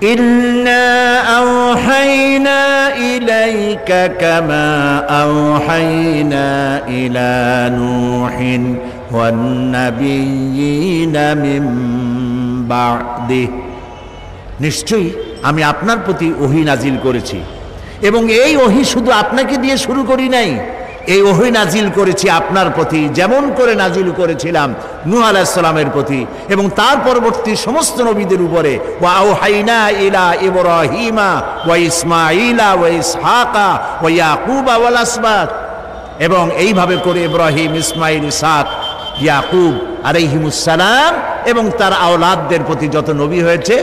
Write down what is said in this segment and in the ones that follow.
ইন্না আওহাইনা ইলাইকা কামা আওহাইনা ইলা নূহিন ওয়ান নাবিয়্যিনা মিন বা'দিহি, নিশ্চয়ই আমি আপনার প্রতি ওহী নাজিল করেছি, এবং এই ওহী শুধু আপনাকে দিয়ে শুরু করি নাই, এই ওহী নাজিল করেছি আপনার প্রতি যেমন করে নাজিল করেছিলাম নূহ আলাইহিস সালামের প্রতি এবং তার পরবর্তী সমস্ত নবীদের উপরে। ওয়া আওহাইনা ইলা ইব্রাহিমা ওয়া ইসমাঈলা ওয়া ইসহাকা ওয়া ইয়াকুবা ওয়াল আসবাত, এবং এইভাবে করে ইব্রাহিম, ইসমাঈল, ইসহাক, ইয়াকুব আলাইহিমুস সালাম এবং তার আওলাদদের প্রতি যত নবী হয়েছে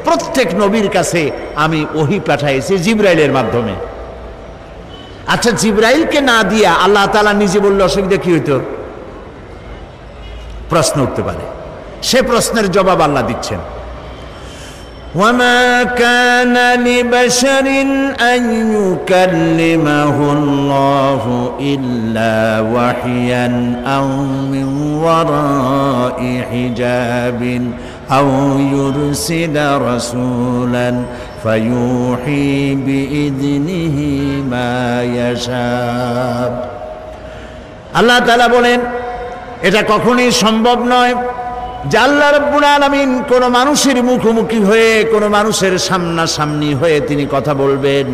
প্রত্যেক নবীর কাছে আমি ওহী পাঠাইছি জিবরাইলের মাধ্যমে। আচ্ছা, জিবরাইলকে না দিয়া আল্লাহ তাআলা নিজে বললে অসুবিধা কি হইতো? প্রশ্ন উঠতে পারে, সে প্রশ্নের জবাব আল্লাহ দিচ্ছেন। وما كان لبشر أن يكلمه الله إلا وحيا أو من وراء حجاب أو يرسل رسولا فيوحي بإذنه ما يشاء। আল্লাহ তাআলা বলেন, এটা কখনোই সম্ভব নয় যে আল্লাহ রাব্বুল আলামিন কোন মানুষের মুখোমুখি হয়ে, কোন মানুষের সামনাসামনি হয়ে তিনি কথা বলবেন,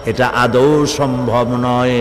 এটা আদৌ সম্ভব নয়।